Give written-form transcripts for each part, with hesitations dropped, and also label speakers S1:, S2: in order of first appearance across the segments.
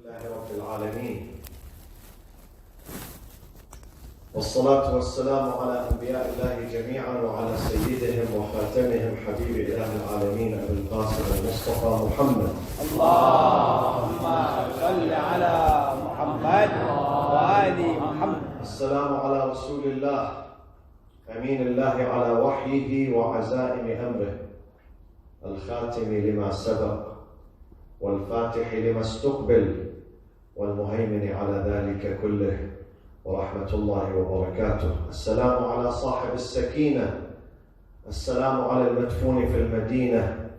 S1: لله رب العالمين والصلاة والسلام على أنبياء الله جميعا وعلى سيدهم وخاتمهم حبيب إله العالمين أبي القاسم المصطفى محمد.
S2: اللهم صل على محمد وآل محمد.
S1: السلام على رسول الله أمين الله على وحيه وعزائم أمره، الخاتم لما سبق والفاتح لما استقبل والمهيمن على ذلك كله ورحمة الله وبركاته. السلام على صاحب السكينة، السلام على المدفون في المدينة،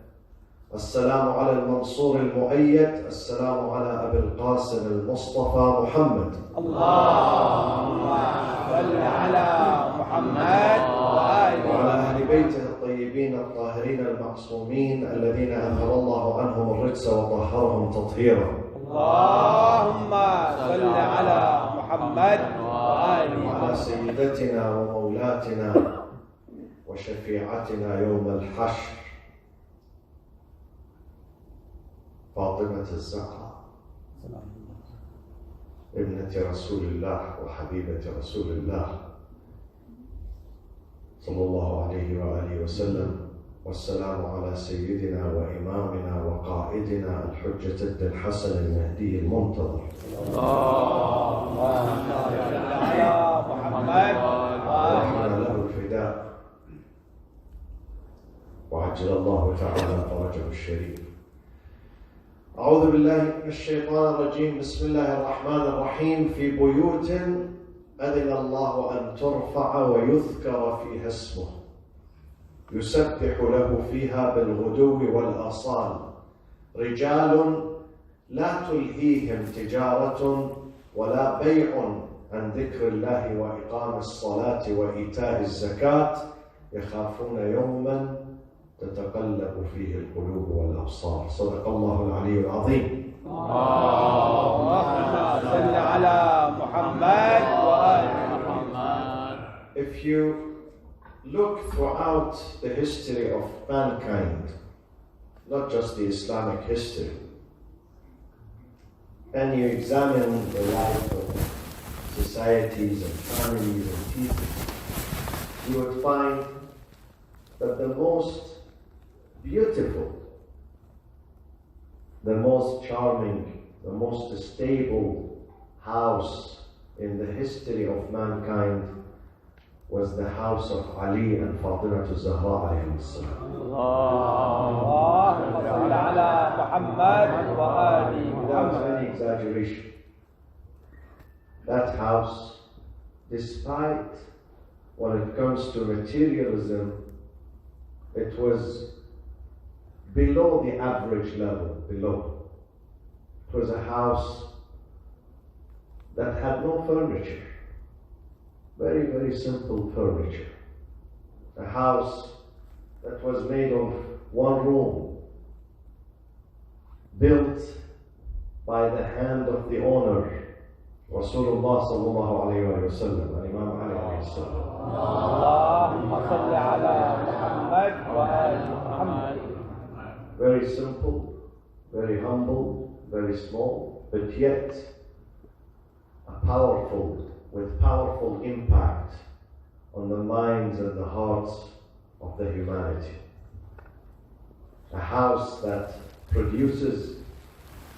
S1: السلام على المنصور المؤيد، السلام على أبي القاسم المصطفى محمد.
S2: اللهم صل على محمد
S1: وعلى أهل بيته الطيبين الطاهرين المعصومين الذين أظهر الله عنهم الرجس وطهرهم تطهيرا.
S2: اللهم صل على محمد
S1: وعلى سيدتنا ومولاتنا وشفيعتنا يوم الحشر فاطمة الزهرا ابنة رسول الله وحبيبة رسول الله صلى الله عليه وآله وسلم. والسلام على سيدنا وإمامنا وقائدنا الحجة ابن الحسن المهدي المنتظر.
S2: اللهم صل على محمد
S1: ونحن له الفداء وعجل الله تعالى فرجه الشريف. أعوذ بالله من الشيطان الرجيم. بسم الله الرحمن الرحيم. في بيوت أذن الله أن ترفع ويذكر فيها اسمه يسبح له فيها بالغدو والآصال رجال لا تلهيهم تجارة ولا بيع عن ذكر الله وإقام الصلاة وإيتاء الزكاة يخافون يوما تتقلب فيه القلوب والأبصار. صدق الله العلي العظيم.
S2: اللهم صل على محمد وآل محمد.
S1: If you look throughout the history of mankind, not just the Islamic history, and you examine the life of societies and families and people, you would find that the most beautiful, the most charming, the most stable house in the history of mankind was the house of Ali and Fatima Zahra alayhi salam.
S2: اللهم صل على محمد وآل
S1: Without
S2: محمد.
S1: any exaggeration, that house, despite when it comes to materialism, it was below the average level, below. It was a house that had no furniture, very, very simple furniture. A house that was made of one room, built by the hand of the owner, Rasulullah sallallahu alayhi wa sallam, Imam Ali alayhi salam.
S2: اللهم صل على محمد وآل محمد.
S1: Very simple, very humble, very small, but yet with powerful impact on the minds and the hearts of the humanity. A house that produces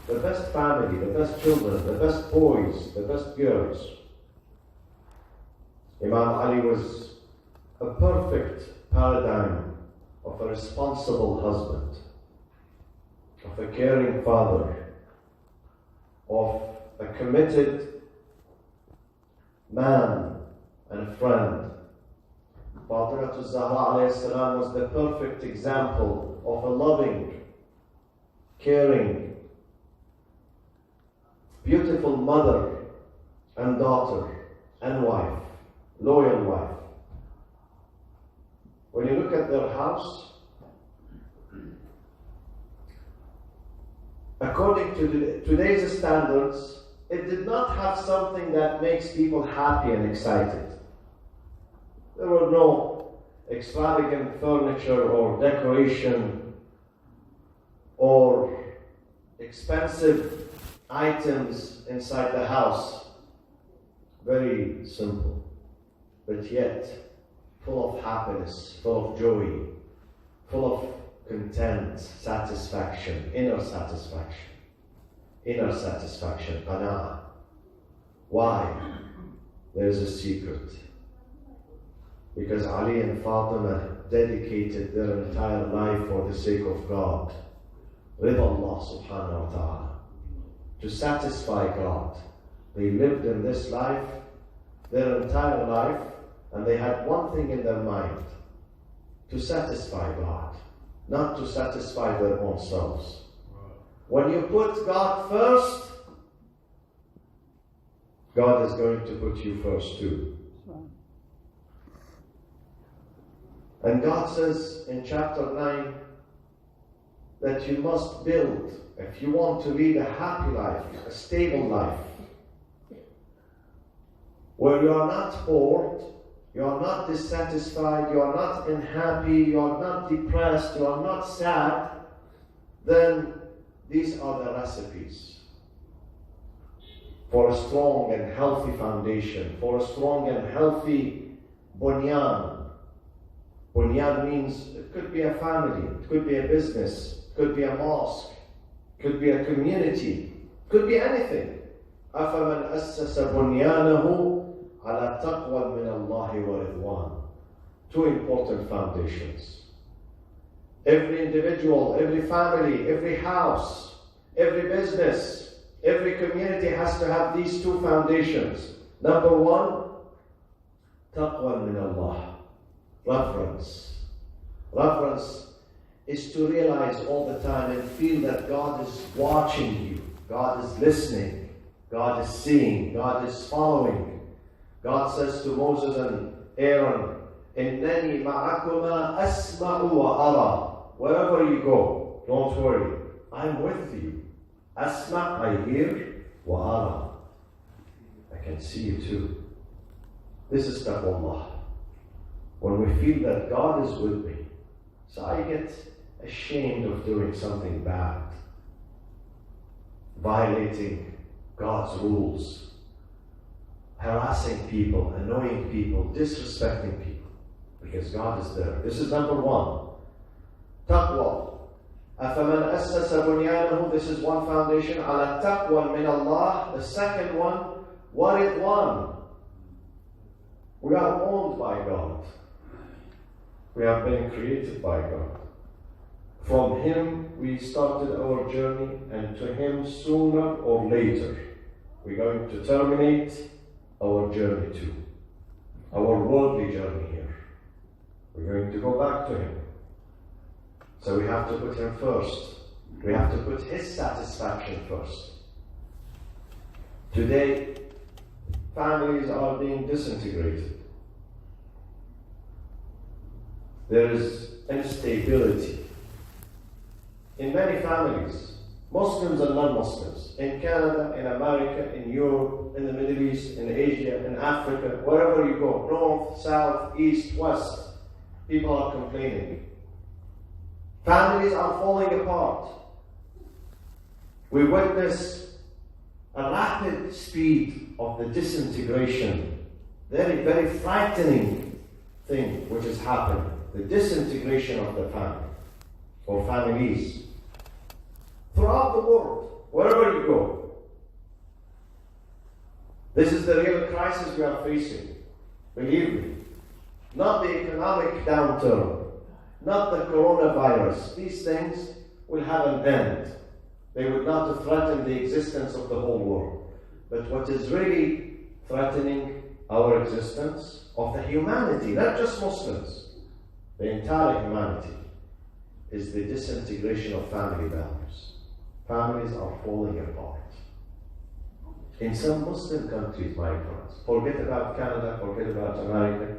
S1: the best family, the best children, the best boys, the best girls. Imam Ali was a perfect paradigm of a responsible husband, of a caring father, of a committed man and friend. Fatima Zahra alayhi salam was the perfect example of a loving, caring, beautiful mother and daughter and wife, loyal wife. When you look at their house, according to today's standards, it did not have something that makes people happy and excited. There were no extravagant furniture or decoration or expensive items inside the house, very simple, but yet full of happiness, full of joy, full of content, satisfaction, inner satisfaction, qana'ah. Why? There's a secret. Because Ali and Fatima dedicated their entire life for the sake of God, with Allah subhanahu wa ta'ala, to satisfy God. They lived in this life, their entire life, and they had one thing in their mind: to satisfy God, not to satisfy their own selves. When you put God first, God is going to put you first too. And God says in chapter 9 that you must build, if you want to lead a happy life, a stable life, where you are not bored, you are not dissatisfied, you are not unhappy, you are not depressed, you are not sad, then these are the recipes for a strong and healthy foundation, for a strong and healthy bunyan. Bunyan means it could be a family, it could be a business, it could be a mosque, it could be a community, it could be anything. أَفَمَنْ أَسَّسَ بُنْيَانَهُ عَلَى تَقْوَى مِنَ اللَّهِ وَرِضْوَانٍ. Two important foundations. Every individual, every family, every house, every business, every community has to have these two foundations. Number one, taqwa min Allah. Reverence. Reverence is to realize all the time and feel that God is watching you, God is listening, God is seeing, God is following. God says to Moses and Aaron, إِنَّنِي مَعَكُمَا أَسْمَعُ وَأَرَى. Wherever you go, don't worry, I'm with you. Asma, I hear, wa ara, I can see you too. This is taqwallah. When we feel that God is with me, so I get ashamed of doing something bad, violating God's rules, harassing people, annoying people, disrespecting people, because God is there. This is number one. Taqwa. أَفَمَنْ أَسَّسَ بُنْيَانَهُ. This is one foundation. عَلَى تَقْوَى مِنَ اللَّهِ. The second one, وَرِضْوَانٍ. We are owned by God. We have been created by God. From Him we started our journey, and to Him sooner or later we're going to terminate our journey too. Our worldly journey here. We're going to go back to Him. So we have to put Him first. We have to put His satisfaction first. Today, families are being disintegrated. There is instability in many families, Muslims and non-Muslims, in Canada, in America, in Europe, in the Middle East, in Asia, in Africa, wherever you go, north, south, east, west, people are complaining. Families are falling apart. We witness a rapid speed of the disintegration, very, very frightening thing which is happening. The disintegration of the family, or families. Throughout the world, wherever you go. This is the real crisis we are facing. Believe me. Not the economic downturn, not the coronavirus. These things will have an end. They would not threaten the existence of the whole world. But what is really threatening our existence of the humanity, not just Muslims, the entire humanity, is the disintegration of family values. Families are falling apart. In some Muslim countries, my friends, forget about Canada, forget about America,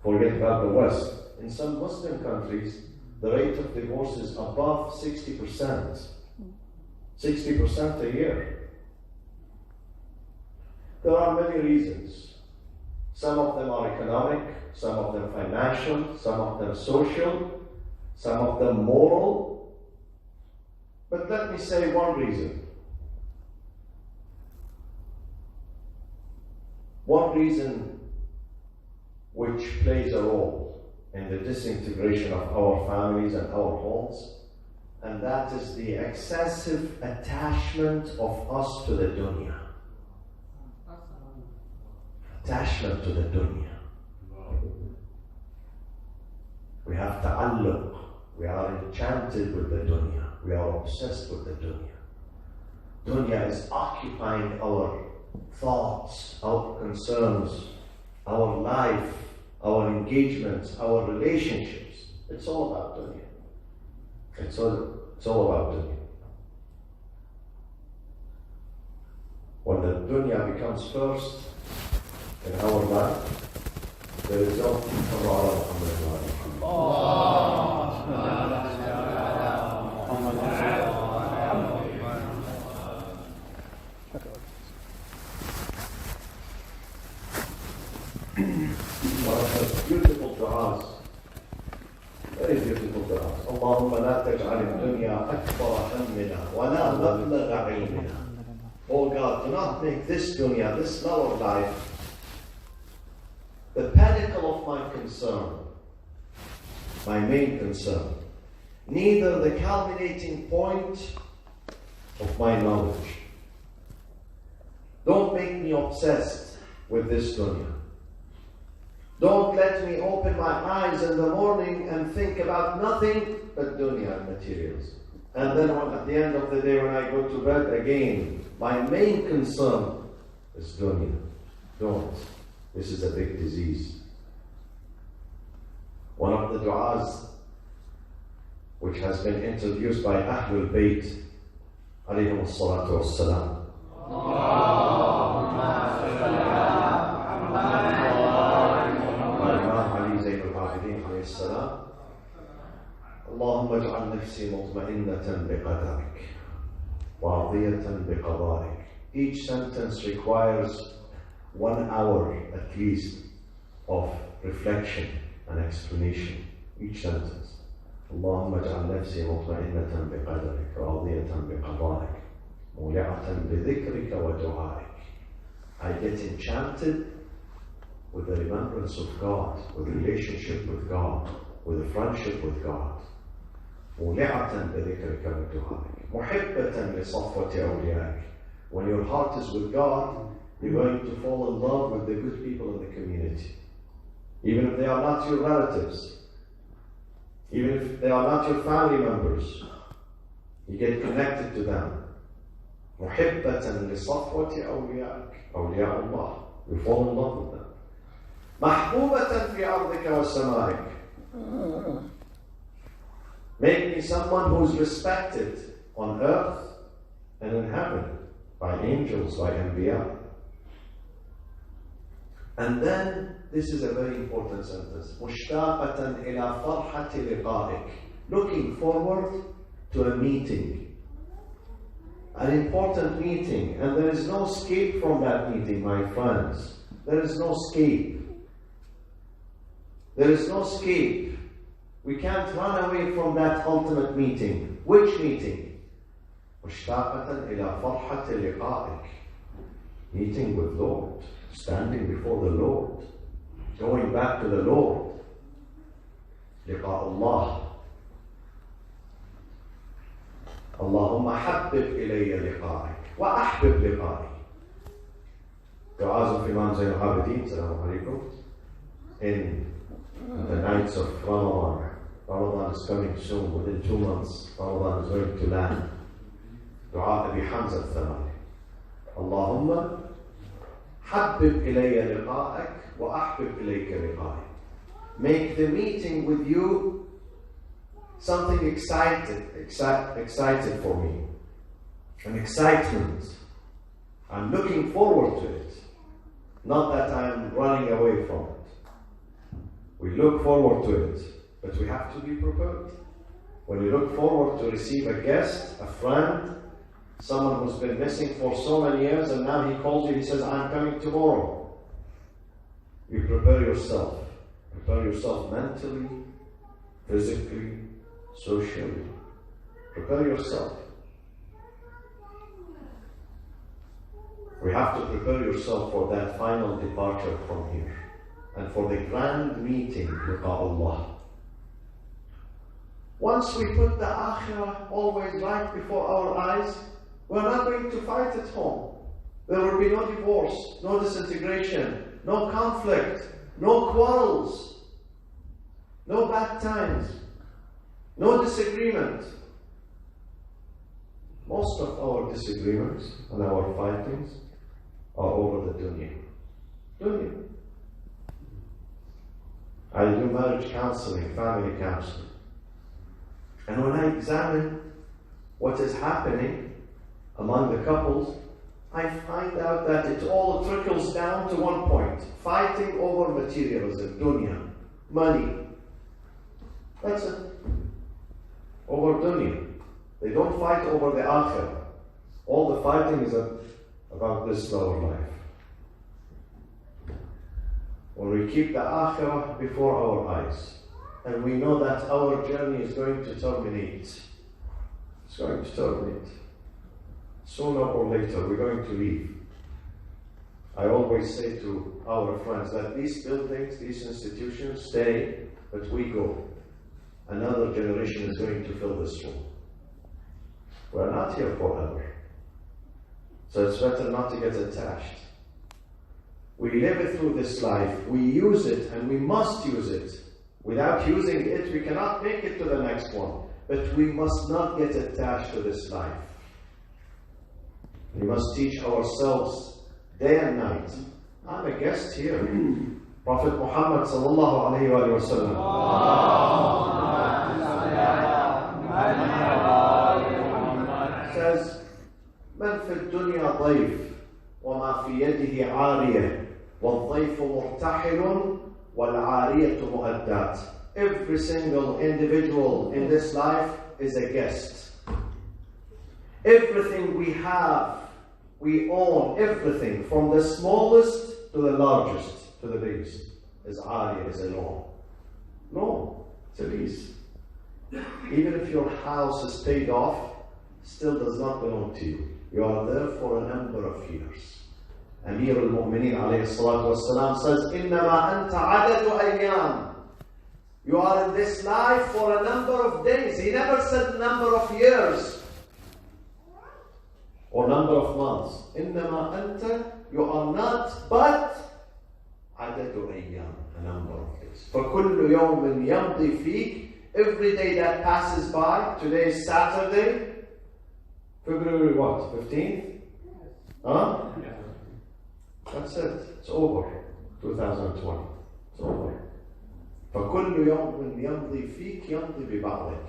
S1: forget about the West. In some Muslim countries, the rate of divorce is above 60%. 60% a year. There are many reasons. Some of them are economic, some of them financial, some of them social, some of them moral. But let me say one reason. One reason which plays a role in the disintegration of our families and our homes, and that is the excessive attachment of us to the dunya. Attachment to the dunya. We have ta'alluq. We are enchanted with the dunya. We are obsessed with the dunya. Dunya is occupying our thoughts, our concerns, our life, our engagements, our relationships. It's all about dunya. It's all about dunya. When the dunya becomes first in our life, the result of our one of the beautiful du'as, very beautiful du'as. Allahumma la taj'al ad-dunya akbar hammina wa la mablagha ilmina. Oh God, do not make this dunya, this lower life, the pinnacle of my concern, my main concern, neither the culminating point of my knowledge. Don't make me obsessed with this dunya. Don't let me open my eyes in the morning and think about nothing but dunya and materials. And then at the end of the day when I go to bed again, my main concern is dunya. Don't. This is a big disease. One of the du'as which has been introduced by Ahlul Bayt alayhim as-salatu was-salam. اللهم اجعل نفسي مطمئنة بقدرك وراضية بقضائك. Each sentence requires 1 hour at least of reflection and explanation. Each sentence. اللهم اجعل نفسي مطمئنة بقدرك راضية بقضائك مولعة بذكرك ودعائك. I get enchanted with the remembrance of God, with relationship with God, with a friendship with God. مولعة بذكرك ودعائك محبة لصفوة أوليائك. When your heart is with God, you're going to fall in love with the good people in the community. Even if they are not your relatives, even if they are not your family members, you get connected to them. محبة لصفوة أوليائك. أولياء الله. You fall in love with them. محبوبة في أرضك وسمائك. Make me someone who is respected on earth and in heaven by angels, by Anbiya. And then, this is a very important sentence. مشتاقة إلى فرحة لقائك. Looking forward to a meeting. An important meeting. And there is no escape from that meeting, my friends. There is no escape. There is no escape. We can't run away from that ultimate meeting. Which meeting? مشتاقة إلى فرحة لقائك. Meeting with Lord. Standing before the Lord. Going back to the Lord. لقاء الله. اللهم حبب إلي لقائك وأحبب لقائي. Du'as of Imam Zayn al-Abidin, Assalamu alaikum. In the nights of Ramadan. Ramadan is coming soon, within 2 months. Ramadan is going to land. Dua Abi Hamza al-Thamani. Allahumma حبب إلي لقائك وأحبب إليك لقائي. Make the meeting with you something excited for me. An excitement. I'm looking forward to it. Not that I'm running away from it. We look forward to it, but we have to be prepared. When you look forward to receive a guest, a friend, someone who's been missing for so many years, and now he calls you, he says, I'm coming tomorrow. You prepare yourself. Prepare yourself mentally, physically, socially. Prepare yourself. We have to prepare yourself for that final departure from here and for the grand meeting with Allah. Once we put the akhirah always right before our eyes, we're not going to fight at home. There will be no divorce, no disintegration, no conflict, no quarrels, no bad times, no disagreement. Most of our disagreements and our fightings are over the dunya. Dunya. I do marriage counseling, family counseling. And when I examine what is happening among the couples, I find out that it all trickles down to one point: fighting over materialism, dunya, money. That's it. Over dunya. They don't fight over the akhirah. All the fighting is about this lower life. When we keep the akhirah before our eyes, and we know that our journey is going to terminate. It's going to terminate. Sooner or later, we're going to leave. I always say to our friends that these buildings, these institutions stay, but we go. Another generation is going to fill this room. We're not here forever. So it's better not to get attached. We live it through this life. We use it, and we must use it. Without using it, we cannot make it to the next one. But we must not get attached to this life. We must teach ourselves day and night. I'm a guest here. Prophet Muhammad sallallahu alayhi wa sallam says, من في الدنيا ضيف وما في يده عارية والضيف مرتحل والعارية مؤدات. Every single individual in this life is a guest. Everything we have, we own everything from the smallest to the largest to the biggest is عارية, is a loan. No, it's a lease. Even if your house is paid off, still does not belong to you. You are there for a number of years. Amir al-Mu'mineen alayhi salatu wasalam says, إِنَّمَا أَنْتَ عَدَدُ أَيَّامٍ. You are in this life for a number of days. He never said number of years or number of months. إِنَّمَا أَنْتَ, you are not but عَدَدُ أَيَّامٍ, a number of days. فَكُلُّ يَوْمٍ يَمْضِي فِيكَ, every day that passes by. Today is Saturday, February what? 15th? Huh? That's it. It's over. 2020. It's over. فَكُلُّ يَوْمٍ يَمْضِي فِيكَ يَمْضِي بِبَعْضِكَ.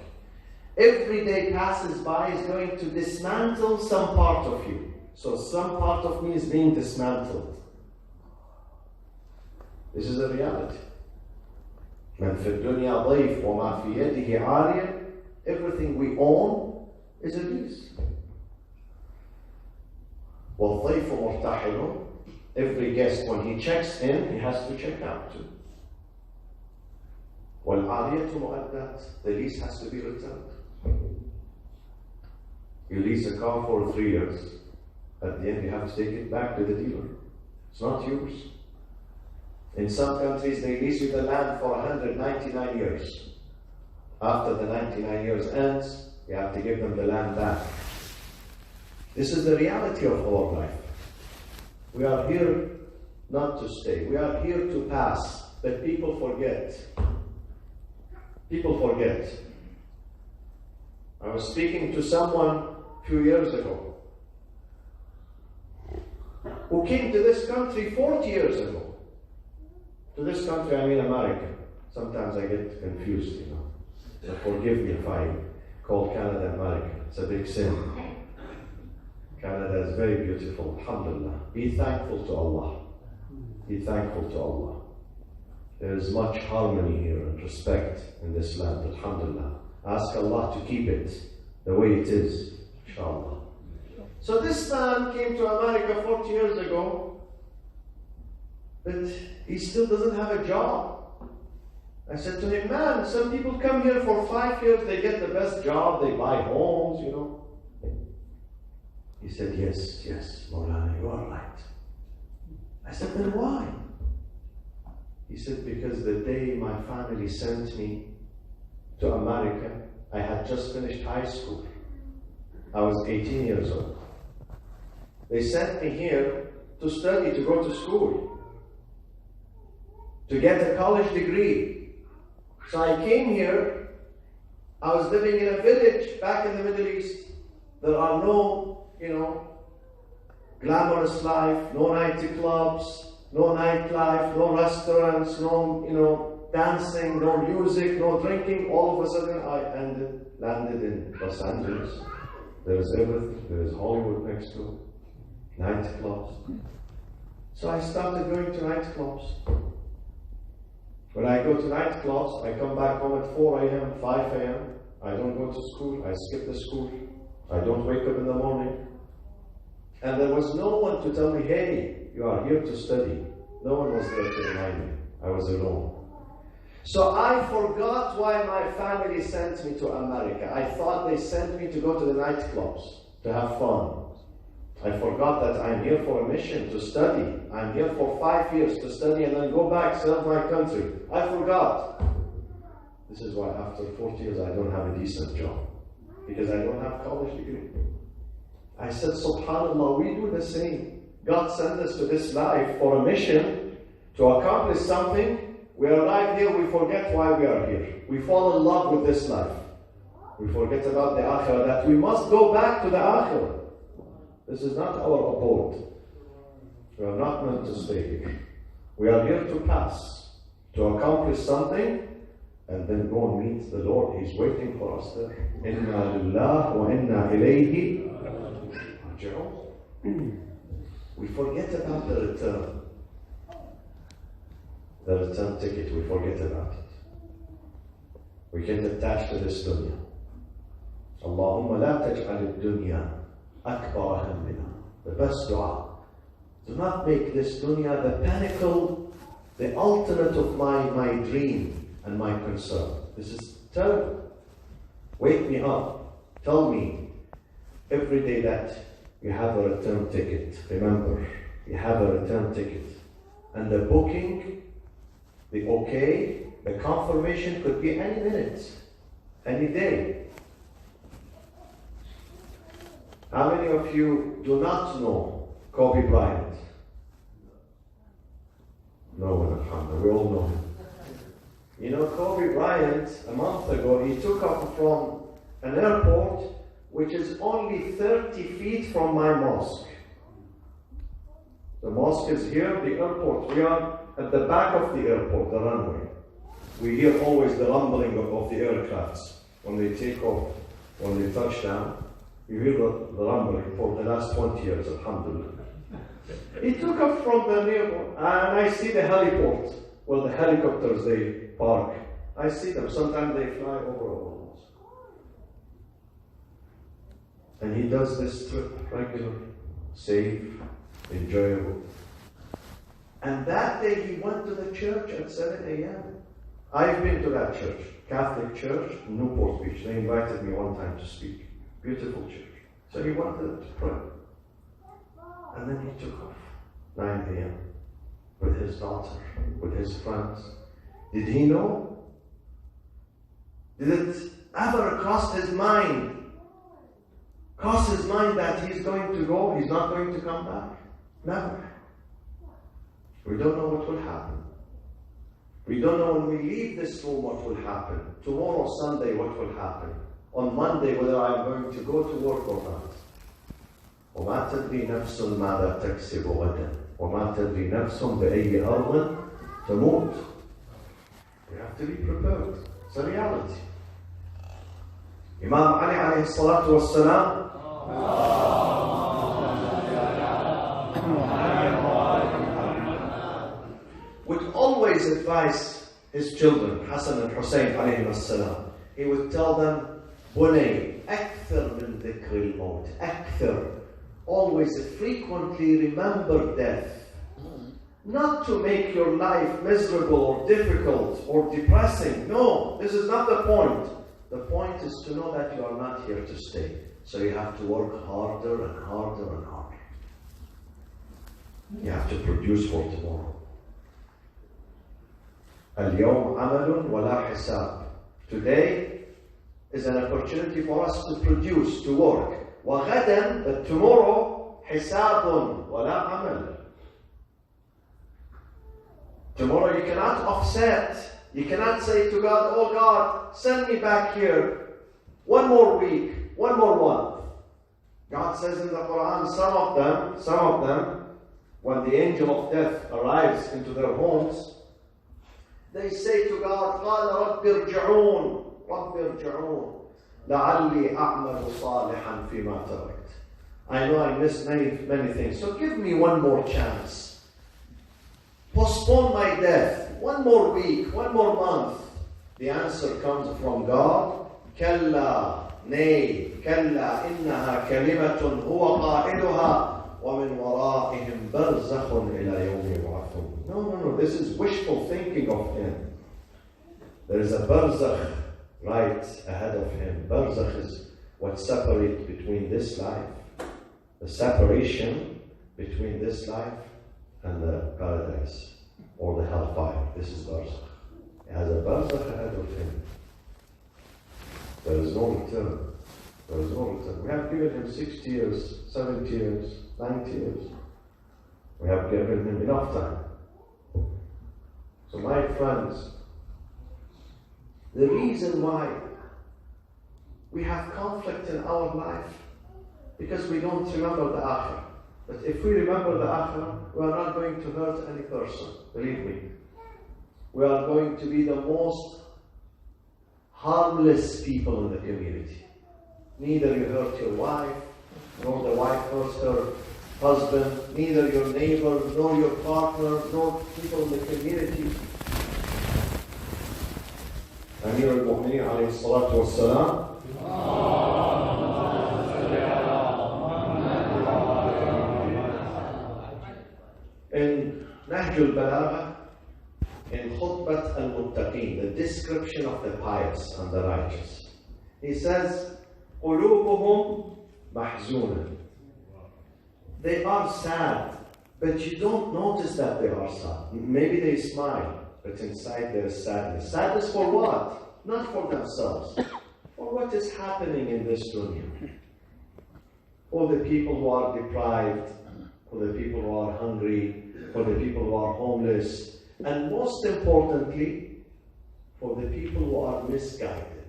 S1: Every day passes by is going to dismantle some part of you. So some part of me is being dismantled. This is a reality. مَنْ فِي الدُّنْيَا ضَيْفٌ وَمَا فِي يَدِهِ عَارِيَةٌ. Everything we own is a lease. وَالضَّيْفُ مُرْتَحِلٌ. Every guest, when he checks in, he has to check out too. وَالْعَارِيَةُ مُؤَدَّاتٌ. The lease has to be returned. You lease a car for 3 years. At the end, you have to take it back to the dealer. It's not yours. In some countries, they lease you the land for 199 years. After the 99 years ends, you have to give them the land back. This is the reality of our life. We are here not to stay. We are here to pass. But people forget. People forget. I was speaking to someone a few years ago who came to this country 40 years ago. To this country, I mean America. Sometimes I get confused, you know. So forgive me if I call Canada America. It's a big sin. Canada is very beautiful, alhamdulillah. Be thankful to Allah. Be thankful to Allah. There is much harmony here and respect in this land, alhamdulillah. Ask Allah to keep it the way it is, inshallah. So this man came to America 40 years ago, but he still doesn't have a job. I said to him, man, some people come here for 5 years, they get the best job, they buy homes, you know. He said, yes, Maulana, you are right. then why? He said, because the day my family sent me to America, I had just finished high school. I was 18 years old. They sent me here to study, to go to school, to get a college degree. So I came here. I was living in a village back in the Middle East. There are no, glamorous life, no nightclubs, no nightlife, no restaurants, no dancing, no music, no drinking. All of a sudden I landed in Los Angeles. There is everything. There is Hollywood next door, nightclubs. So I started going to nightclubs. When I go to nightclubs, I come back home at 4 a.m., 5 a.m. I don't go to school. I skip the school. I don't wake up in the morning. And there was no one to tell me, hey, you are here to study. No one was there to remind me. I was alone. So I forgot why my family sent me to America. I thought they sent me to go to the nightclubs, to have fun. I forgot that I'm here for a mission, to study. I'm here for 5 years to study and then go back, serve my country. I forgot. This is why after 40 years I don't have a decent job. Because I don't have college degree. I said, SubhanAllah, we do the same. God sent us to this life for a mission, to accomplish something. We arrive here, we forget why we are here. We fall in love with this life. We forget about the akhirah, that we must go back to the akhirah. This is not our abode. We are not meant to stay here. We are here to pass, to accomplish something, and then go and meet the Lord. He's waiting for us there. Inna lillah wa inna ilayhi raji'un. We forget about the return. The return ticket, we forget about it. We get attached to this dunya. Allahumma la taj'al ad-dunya akbar hammina. The best dua. Do not make this dunya the pinnacle, the ultimate of my dream and my concern. This is terrible. Wake me up. Tell me every day that you have a return ticket. Remember, you have a return ticket. And the booking, the okay, the confirmation could be any minute, any day. How many of you do not know Kobe Bryant? No one, alhamdulillah, we all know him. You know, Kobe Bryant, a month ago, he took off from an airport which is only 30 feet from my mosque. The mosque is here, the airport. We are at the back of the airport, the runway. We hear always the rumbling of the aircrafts when they take off, when they touch down. You hear the rumbling for the last 20 years, alhamdulillah. He took off from the airport, and I see the heliport, where the helicopters they park. I see them. Sometimes they fly over our mosque. And he does this trip regularly, safe, enjoyable. And that day he went to the church at 7 a.m. I've been to that church, Catholic church, in Newport Beach. They invited me one time to speak. Beautiful church. So he went there to pray. And then he took off, 9 a.m. with his daughter, with his friends. Did he know? Did it ever cross his mind? Cross his mind that he's going to go, he's not going to come back? Never. We don't know what will happen. We don't know when we leave this room what will happen. Tomorrow, Sunday, what will happen. On Monday, whether I'm going to go to work or not. وما تدري نفس ماذا تكسب غدا وما تدري نفس بأي أرض تموت. We have to be prepared. It's a reality. Imam Ali alayhi salatu wassalam would always advise his children, Hassan and Hussein alayhi salam. He would tell them, بني أكثر من ذكر الموت. أكثر. Always frequently remember death. Not to make your life miserable or difficult or depressing. No, this is not the point. The point is to know that you are not here to stay. So you have to work harder and harder and harder. You have to produce for tomorrow. اليوم عمل ولا حساب. Today is an opportunity for us to produce, to work. وغدا, but tomorrow, حساب ولا عمل. Tomorrow you cannot offset. You cannot say to God, oh God, send me back here. One more week, one more month. God says in the Quran, some of them, when the angel of death arrives into their homes, they say to God, قال رب ارجعون لعلي أعمل صالحا فيما تركت. I know I missed many things, so give me one more chance. Postpone my death, one more week, one more month. The answer comes from God, كلا, nay, كلا إنها كلمة هو قائلها ومن ورائهم برزخ إلى يوم يبعثون. No, this is wishful thinking of him. There is a barzakh right ahead of him. Barzakh is what separates between this life, the separation between this life and the paradise or the hellfire. This is barzakh. He has a barzakh ahead of him. There is no return. There is no return. We have given him 60 years, 70 years, 90 years. We have given him enough time. So my friends, the reason why we have conflict in our life, because we don't remember the Akhirah. But if we remember the Akhirah, we are not going to hurt any person, believe me. We are going to be the most harmless people in the community. Neither you hurt your wife, nor the wife hurts her husband, neither your neighbor, nor your partner, nor people in the community. Amir al-Mu'mineen alayhi salatu wassalam, in Nahj al-Balagha, in Khutbat al-Muttaqeen, the description of the pious and the righteous, he says, قُلُوبُهُمْ مَحْزُونًا. They are sad, but you don't notice that they are sad. Maybe they smile, but inside there is sadness. Sadness for what? Not for themselves. For what is happening in this dunya. For the people who are deprived, for the people who are hungry, for the people who are homeless, and most importantly, for the people who are misguided.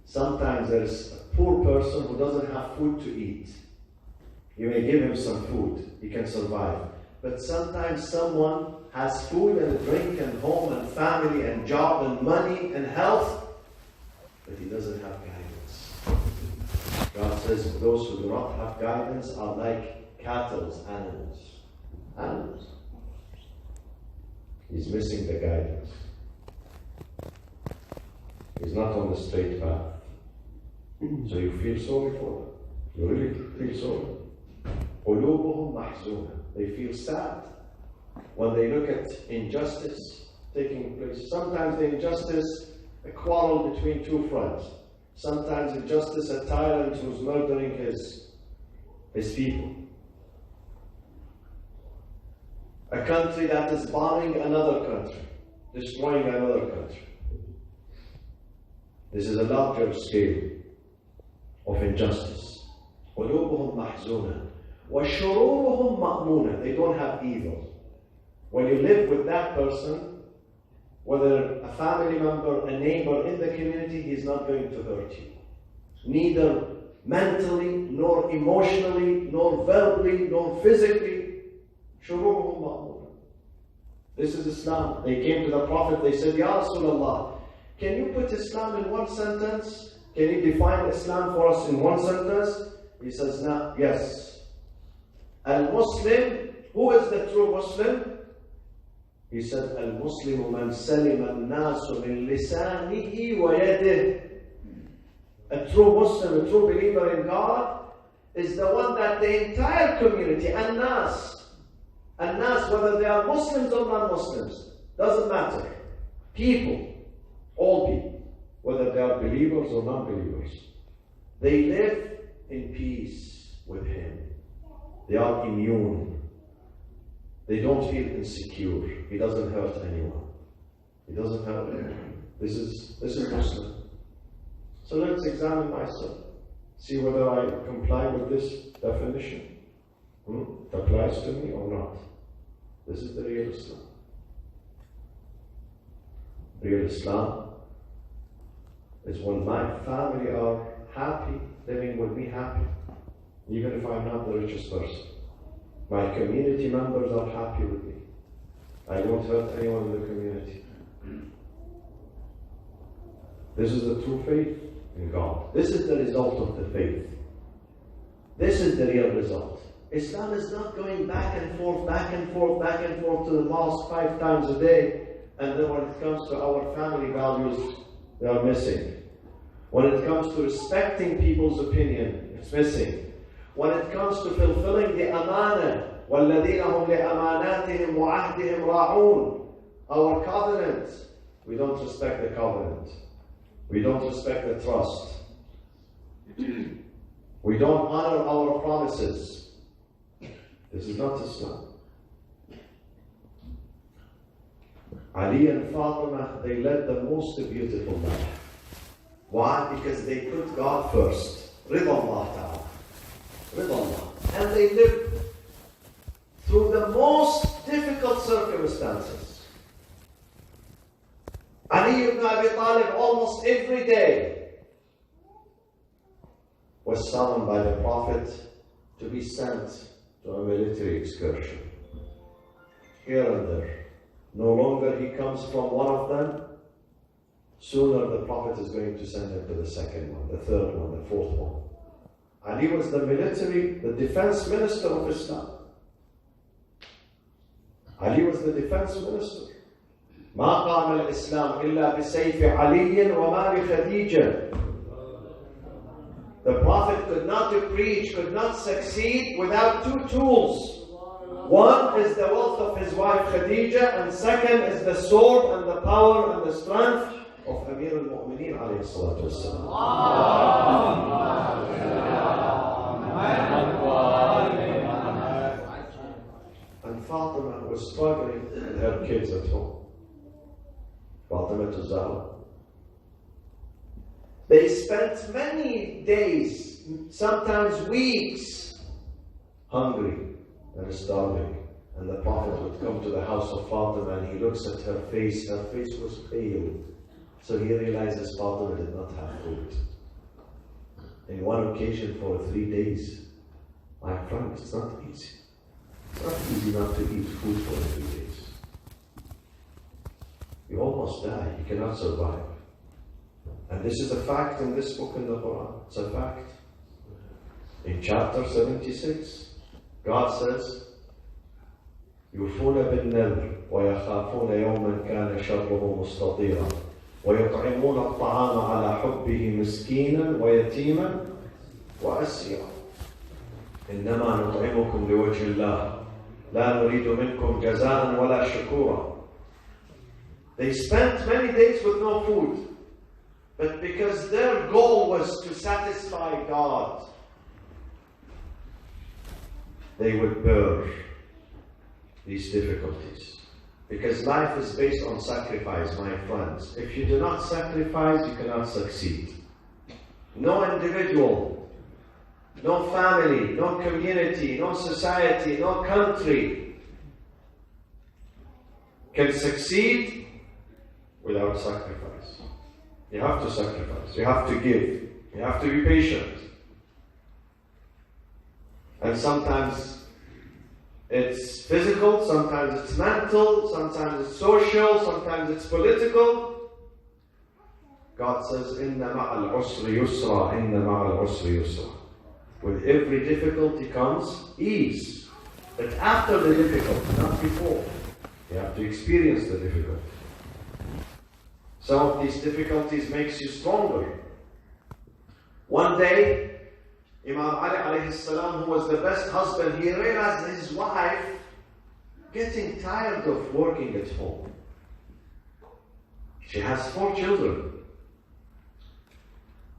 S1: Sometimes there is a poor person who doesn't have food to eat. You may give him some food, he can survive. But sometimes someone has food and drink and home and family and job and money and health, but he doesn't have guidance. God says those who do not have guidance are like cattle, animals. He's missing the guidance. He's not on the straight path. So you feel sorry for them. You really feel sorry. قُلُوبُهُمْ مَحْزُونًا. They feel sad when they look at injustice taking place. Sometimes the injustice, a quarrel between two friends. Sometimes injustice, a tyrant who's murdering his people. A country that is bombing another country, destroying another country. This is a larger scale of injustice. قُلُوبُهُمْ مَحْزُونًا وَشُرُورُهُمْ مَأْمُونًا. They don't have evil. When you live with that person, whether a family member, a neighbor in the community, he's not going to hurt you. Neither mentally, nor emotionally, nor verbally, nor physically. شُرُورُهُمْ مَأْمُونًا. This is Islam. They came to the Prophet, they said, Ya Rasulullah, can you put Islam in one sentence? Can you define Islam for us in one sentence? He says, no, yes. Al-Muslim, who is the true Muslim? He said, Al-Muslimu man salima al-nasu min lisanihi wa yadih. A true Muslim, a true believer in God, is the one that the entire community, An-Nas, whether they are Muslims or non-Muslims, doesn't matter. People, all people, whether they are believers or non-believers, they live in peace with Him. They are immune They don't feel insecure. He doesn't hurt anyone. He doesn't hurt anyone. This is Muslim. So let's examine myself. See whether I comply with this definition. It applies to me or not. This is the real Islam. Real Islam is when my family are happy, living with me happy, even if I'm not the richest person. My community members are happy with me. I don't hurt anyone in the community. This is the true faith in God. This is the result of the faith. This is the real result. Islam is not going back and forth, back and forth, back and forth to the mosque 5 times a day, and then when it comes to our family values, they are missing. When it comes to respecting people's opinion, it's missing. When it comes to fulfilling the amana, وَالَّذِينَ هُمْ لِأَمَانَاتِهِمْ وَعَهْدِهِمْ رَاعُونَ, our covenant, we don't respect the covenant. We don't respect the trust. We don't honor our promises. This is not Islam. Ali and Fatima, they led the most beautiful life. Why? Because they put God first. Rida Allah ta'ala. Rida Allah. And they lived through the most difficult circumstances. Ali ibn Abi Talib almost every day was summoned by the Prophet to be sent to a military excursion. Here and there. No longer he comes from one of them, sooner the Prophet is going to send him to the second one, the third one, the fourth one. Ali was the military, the defense minister of Islam. Ali was the defense minister. ما قام الإسلام إلا بسيف علي ومال خديجة. The Prophet could not preach, could not succeed without 2 tools. One is the wealth of his wife Khadija, and second is the sword and the power and the strength of Amir al-Mu'mineen alayhi salatu wassalam. And Fatima was struggling with her kids at home. Fatima to Zahra. They spent many days, sometimes weeks, hungry and starving. And the Prophet would come to the house of Fatima and he looks at her face was pale. So he realizes Fatima did not have food. In one occasion for 3 days, my friend, it's not easy. It's not easy not to eat food for 3 days. You almost die, you cannot survive. And this is a fact in this book in the Quran. It's a fact. In chapter 76, God says, يُوفُونَ بِالنَّذْرِ وَيَخَافُونَ يَوْمًا كَانَ شَرُّهُ مُسْتَطِيرًا وَيُطْعِمُونَ الطَّعَامَ عَلَى حُبِّهِ مِسْكِينًا وَيَتِيمًا وَأَسِيرًا إِنَّمَا نُطْعِمُكُمْ لِوَجْهِ اللَّهِ لَا نُرِيدُ مِنْكُمْ جَزَاءً وَلَا شُكُورًا. They spent many days with no food, but because their goal was to satisfy God, they would bear these difficulties. Because life is based on sacrifice, my friends. If you do not sacrifice, you cannot succeed. No individual, no family, no community, no society, no country can succeed without sacrifice. You have to sacrifice. You have to give. You have to be patient. And sometimes it's physical, sometimes it's mental, sometimes it's social, sometimes it's political. God says, إِنَّ مَعَ الْعُسْرِ يُسْرًا إِنَّ مَعَ الْعُسْرِ يُسْرًا. With every difficulty comes ease. But after the difficulty, not before. You have to experience the difficulty. Some of these difficulties makes you stronger. One day, Imam Ali alayhi salam, who was the best husband, he realized his wife getting tired of working at home. She has 4 children.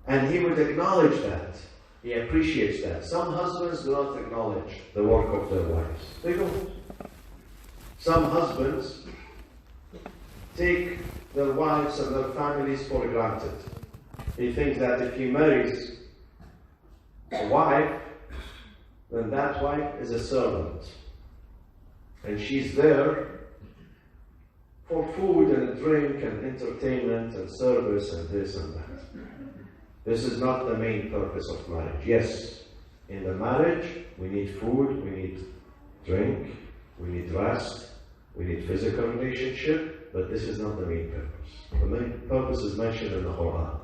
S1: And he would acknowledge that. He appreciates that. Some husbands do not acknowledge the work of their wives. They don't. Some husbands take their wives and their families for granted. He thinks that if he marries a wife, then that wife is a servant. And she's there for food and drink and entertainment and service and this and that. This is not the main purpose of marriage. Yes, in the marriage, we need food, we need drink, we need rest, we need physical relationship, but this is not the main purpose. The main purpose is mentioned in the Quran.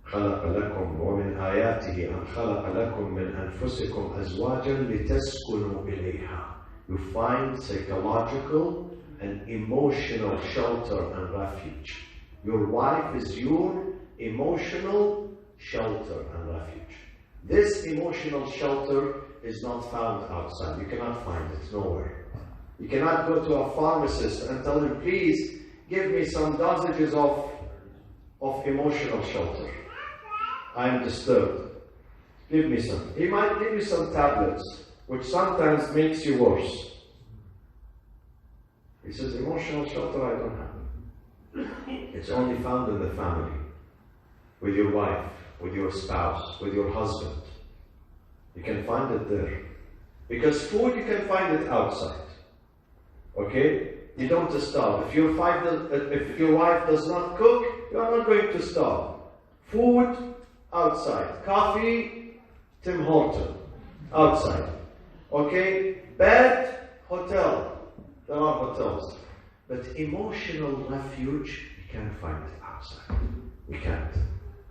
S1: خلق لكم ومن آياته أن خلق لكم من أنفسكم أزواجا لتسكنوا إليها. You find psychological and emotional shelter and refuge. Your wife is your emotional shelter and refuge. This emotional shelter is not found outside. You cannot find it nowhere. You cannot go to a pharmacist and tell him, please give me some dosages of emotional shelter. I am disturbed. Give me some. He might give you some tablets, which sometimes makes you worse. He says, emotional shelter I don't have. It's only found in the family, with your wife, with your spouse, with your husband. You can find it there. Because food, you can find it outside. Okay? You don't starve. If your wife does not cook, you are not going to starve. Food, outside. Coffee, Tim Horton, outside. Okay? Bed, hotel. There are hotels. But emotional refuge, you can't find it outside. We can't.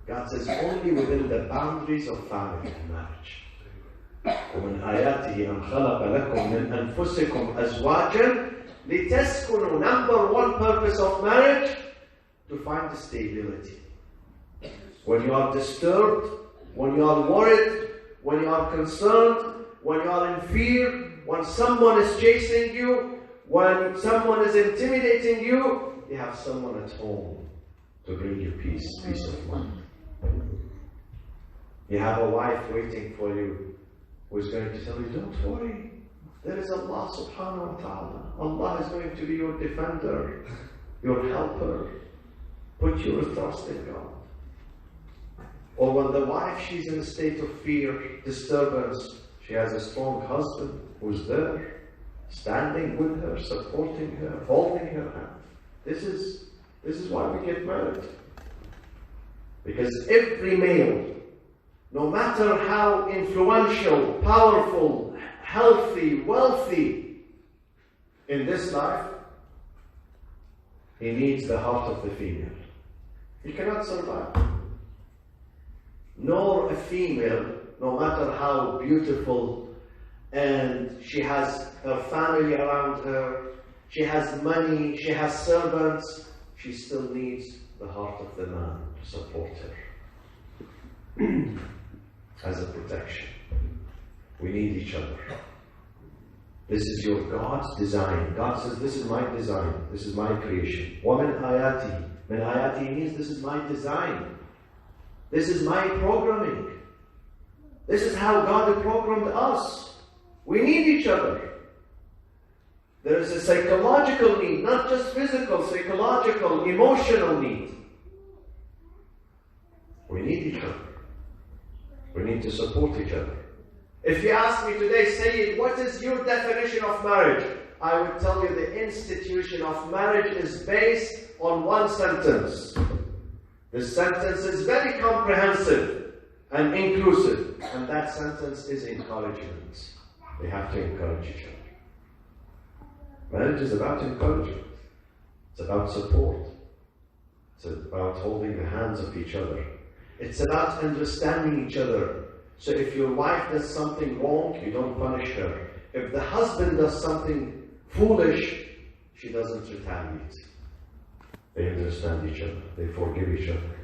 S1: God says only within the boundaries of family and marriage. ومن آياته أن خلق لكم من أنفسكم أزواجا لتسكنوا. Number one purpose of marriage, to find stability. When you are disturbed, when you are worried, when you are concerned, when you are in fear, when someone is chasing you, when someone is intimidating you, you have someone at home to bring you peace of mind. You have a wife waiting for you who is going to tell you, don't worry, there is Allah subhanahu wa ta'ala. Allah is going to be your defender, your helper. Put your trust in God. Or when the wife, she's in a state of fear, disturbance, she has a strong husband who's there, standing with her, supporting her, holding her hand. This is why we get married. Because every male, no matter how influential, powerful, healthy, wealthy in this life, he needs the heart of the female. He cannot survive. Nor a female, no matter how beautiful and she has her family around her, she has money, she has servants, she still needs the heart of the man to support her as a protection. We need each other. This is your God's design. God says, this is my design, this is my creation. وَمِنْ آيَاتِهِ. Min ayati means this is my design. This is my programming. This is how God programmed us. We need each other. There is a psychological need, not just physical, psychological, emotional need. We need each other. We need to support each other. If you ask me today, Sayyid, what is your definition of marriage? I would tell you the institution of marriage is based on one sentence. This sentence is very comprehensive and inclusive, and that sentence is encouragement. We have to encourage each other. Marriage is about encouragement. It's about support. It's about holding the hands of each other. It's about understanding each other. So if your wife does something wrong, you don't punish her. If the husband does something foolish, she doesn't retaliate. They understand each other. They forgive each other.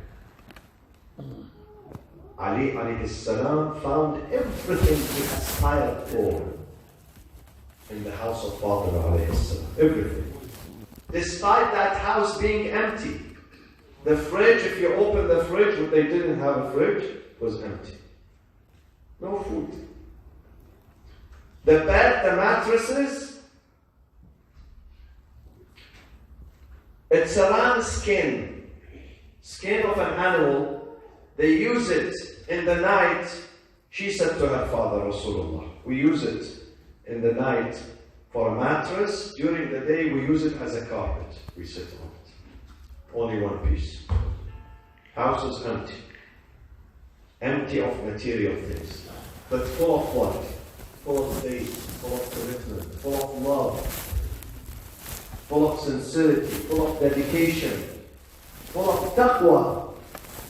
S1: Ali alayhi salam found everything he aspired for in the house of Fatima alayhi salam. Everything. Despite that house being empty. The fridge, if you open the fridge, what they didn't have a fridge, was empty. No food. The bed, the mattresses, It's a ram skin of an animal. They use it in the night. She said to her father, Rasulullah, we use it in the night for a mattress. During the day, we use it as a carpet. We sit on it. Only one piece. House is empty. Empty of material things. But full of what? Full of faith, full of commitment, full of love, full of sincerity, full of dedication, full of taqwa,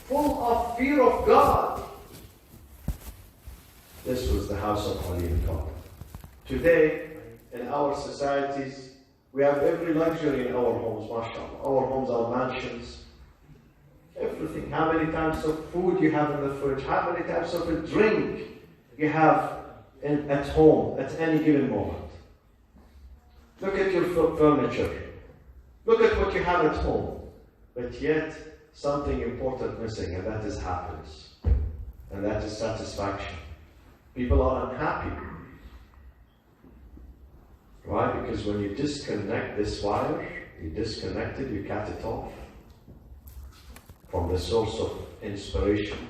S1: full of fear of God. This was the house of Ali ibn Talib. Today, in our societies, we have every luxury in our homes, mashallah. Our homes are mansions. Everything. How many types of food you have in the fridge? How many types of a drink you have at home at any given moment? Look at your furniture. Look at what you have at home. But yet, something important missing, and that is happiness. And that is satisfaction. People are unhappy. Why? Because when you disconnect this wire, you disconnect it, you cut it off from the source of inspiration,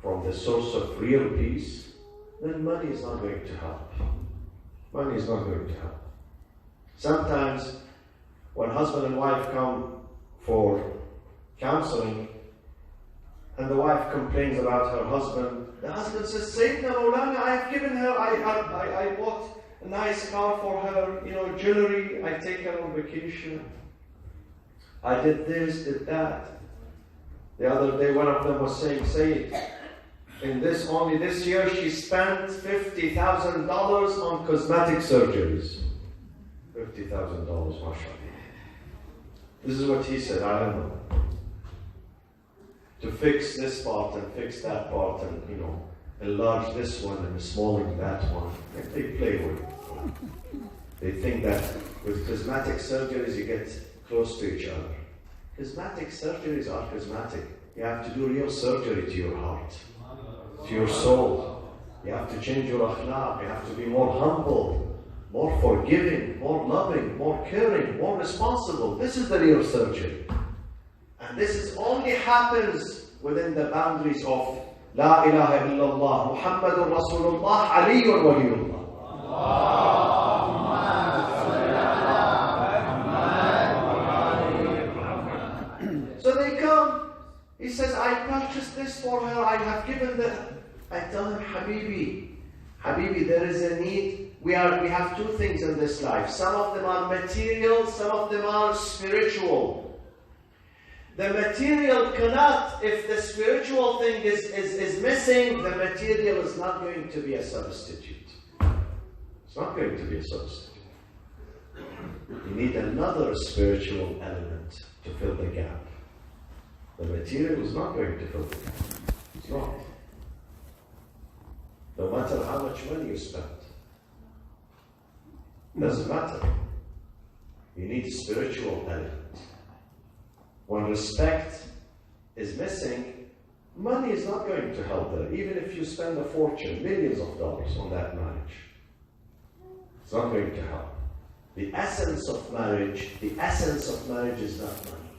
S1: from the source of real peace, then money is not going to help. Money is not going to help. Sometimes when husband and wife come for counseling and the wife complains about her husband, the husband says, Sayyidina Mawlana, I have given her, I bought a nice car for her, jewelry, I take her on vacation. I did this, did that. The other day, one of them was saying, only this year, she spent $50,000 on cosmetic surgeries. $50,000, mashallah. This is what he said, I don't know. To fix this part and fix that part and, enlarge this one and smalling that one. They play with it. They think that with cosmetic surgeries, you get close to each other. Cosmetic surgeries are cosmetic. You have to do real surgery to your heart, to your soul. You have to change your akhlaq. You have to be more humble, more forgiving, more loving, more caring, more responsible. This is the real surgery. And this only happens within the boundaries of La ilaha illallah, Muhammadun Rasulullah, Aliyyun Waliyullah. So they come, he says, I purchased this for her, I have given that. I tell him, Habibi, there is a need. We have two things in this life. Some of them are material, some of them are spiritual. The material cannot, if the spiritual thing is missing, the material is not going to be a substitute. It's not going to be a substitute. You need another spiritual element to fill the gap. The material is not going to fill the gap. It's not. No matter how much money you spend. It doesn't matter. You need a spiritual element. When respect is missing, money is not going to help there. Even if you spend a fortune, millions of dollars on that marriage, it's not going to help. The essence of marriage is not money.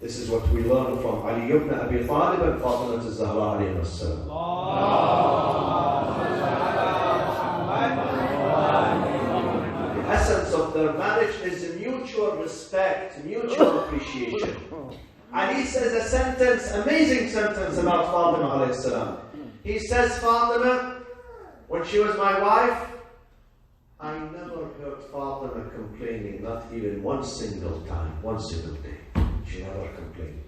S1: This is what we learn from Ali ibn Abi Talib and Fatima Zahra alayhi salam. The essence of their marriage is mutual respect, mutual appreciation. Ali says a sentence, amazing sentence about Fatima alayhi salam. He says, Fatima, when she was my wife, I never heard Fatima complaining, not even one single time, one single day. She never complained.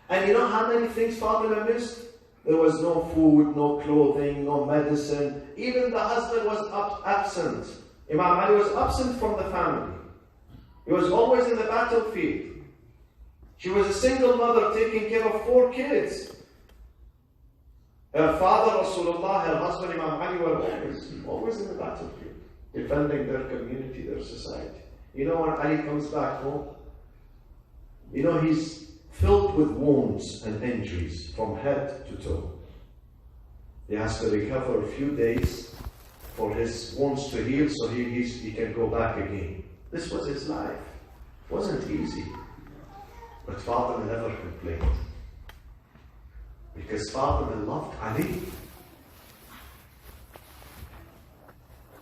S1: And you know how many things Fatima missed? There was no food, no clothing, no medicine. Even the husband was absent. Imam Ali was absent from the family. He was always in the battlefield. She was a single mother taking care of 4 kids. Her father, Rasulullah, her husband, Imam Ali, were always in the battlefield, defending their community, their society. You know, when Ali comes back home, he's filled with wounds and injuries from head to toe. He has to recover a few days for his wounds to heal so he can go back again. This was his life. wasn't easy. But Fatima never complained. Because Fatima loved Ali.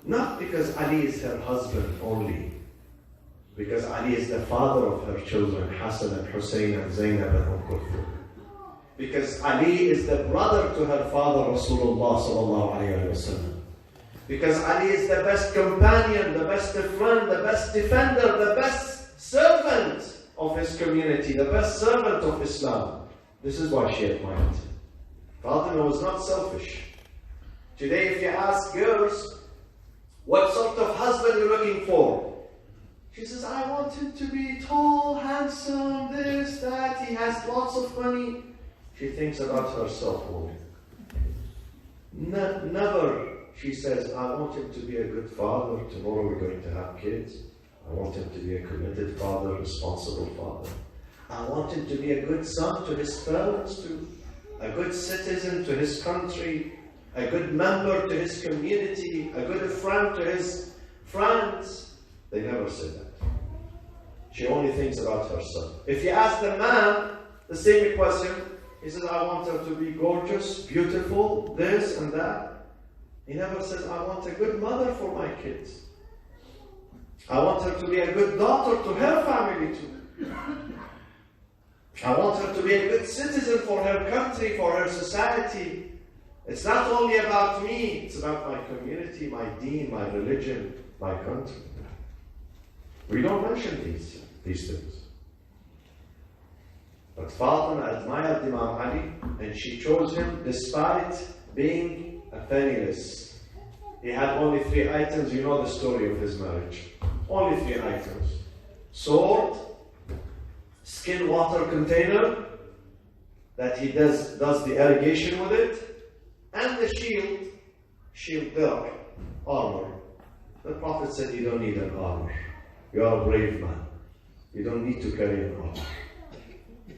S1: Not because Ali is her husband only. Because Ali is the father of her children, Hassan and Hussein and Zainab and Kulthum. Because Ali is the brother to her father, Rasulullah sallallahu alayhi wa sallam. Because Ali is the best companion, the best friend, the best defender, the best servant of his community, the best servant of Islam. This is why she admired him. Fatima was not selfish. Today, if you ask girls, what sort of husband you're looking for? She says, I want him to be tall, handsome, this, that, he has lots of money. She thinks about herself only. Never, she says, I want him to be a good father. Tomorrow we're going to have kids. I want him to be a committed father, responsible father. I want him to be a good son to his parents, a good citizen to his country, a good member to his community, a good friend to his friends. They never say that. She only thinks about herself. If you ask the man the same question, he says, I want her to be gorgeous, beautiful, this and that. He never says, I want a good mother for my kids. I want her to be a good daughter to her family too. I want her to be a good citizen for her country, for her society. It's not only about me, it's about my community, my deen, my religion, my country. We don't mention these things. But Fatima admired Imam Ali and she chose him despite being a penniless. He had only 3 items. You know the story of his marriage. Only 3 items. Sword, skin water container that he does the irrigation with it, and the shield there, armor. The Prophet said, you don't need an armor. You are a brave man. You don't need to carry an armor.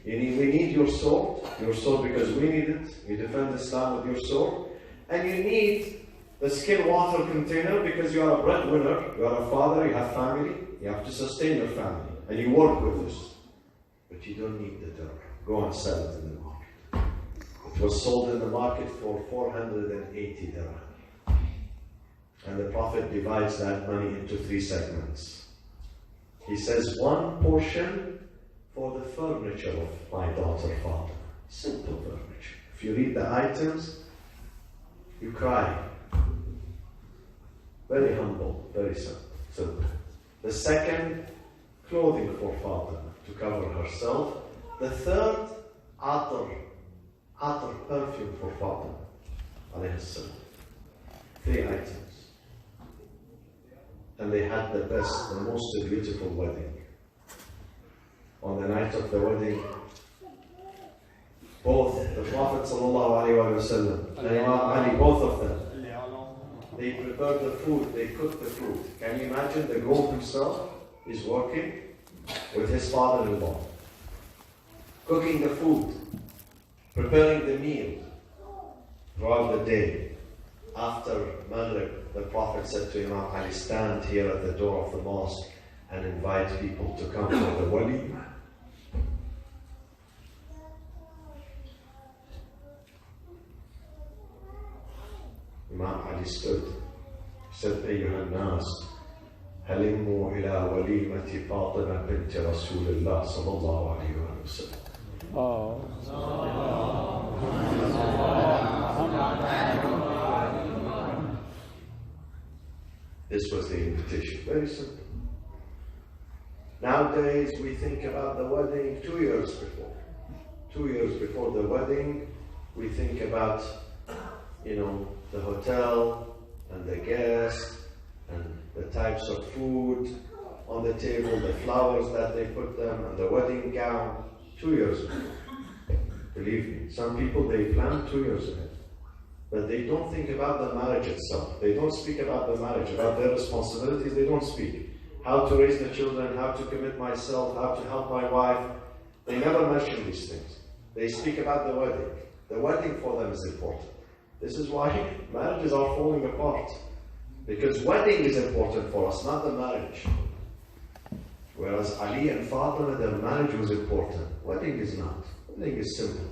S1: We need your sword because we need it. You defend Islam with your sword. And you need the skin water container because you are a breadwinner, you are a father, you have family, you have to sustain your family. And you work with this. But you don't need the dirham. Go and sell it in the market. It was sold in the market for 480 dirham. And the Prophet divides that money into 3 segments. He says, 1 portion for the furniture of my daughter Fatima. Simple furniture. If you read the items, you cry. Very humble, very simple. The second, clothing for Fatima to cover herself. The third, atar perfume for Fatima. Alayhi salam. 3 items. And they had the best, the most beautiful wedding. On the night of the wedding, both the Prophet ﷺ and Imam Ali, both of them, they prepared the food, they cooked the food. Can you imagine the groom himself is working with his father-in-law, cooking the food, preparing the meal throughout the day. After Maghrib, the Prophet said to Imam Ali, stand here at the door of the mosque and invite people to come for the wali. Imam Ali stood. He said, أيها الناس هلموا إلى وليمة فاطمة بنت رسول الله صلى الله عليه وسلم. This was the invitation. Very simple. Nowadays we think about the wedding 2 years before. 2 years before the wedding, we think about, the hotel and the guests and the types of food on the table, the flowers that they put them, and the wedding gown. 2 years ago. Believe me, some people, they plan 2 years ahead. But they don't think about the marriage itself. They don't speak about the marriage, about their responsibilities. They don't speak. How to raise the children, how to commit myself, how to help my wife. They never mention these things. They speak about the wedding. The wedding for them is important. This is why marriages are falling apart. Because wedding is important for us, not the marriage. Whereas Ali and Fatima, their marriage was important. Wedding is not. Wedding is simple.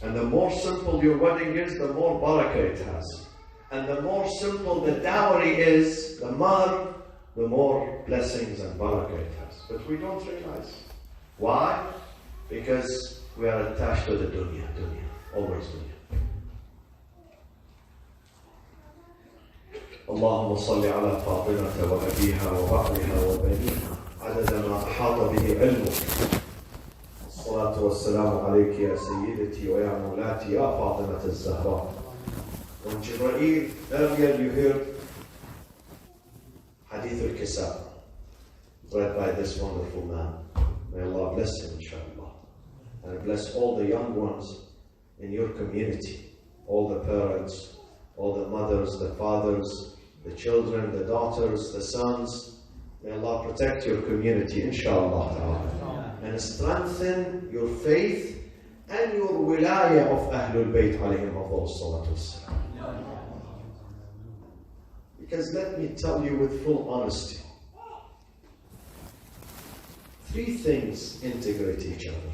S1: And the more simple your wedding is, the more barakah it has. And the more simple the dowry is, the more blessings and barakah it has. But we don't realize. Why? Because we are attached to the dunya, always dunya. اللهم صل على فاطمة وأبيها وبعلها وبنيها عدد ما أحاط به علمك. الصلاة والسلام عليك يا سيدتي ويا مولاتي يا فاطمة الزهراء. When Jibreel, earlier you heard Hadith al-Kisa, read by this wonderful man. May Allah bless him, inshallah. And bless all the young ones in your community, all the parents, all the mothers, the fathers, the children, the daughters, the sons. May Allah protect your community, inshallah. And strengthen your faith and your wilayah of Ahlul Bayt alayhim afdal salatu wassalam. Because let me tell you with full honesty, 3 things integrate each other.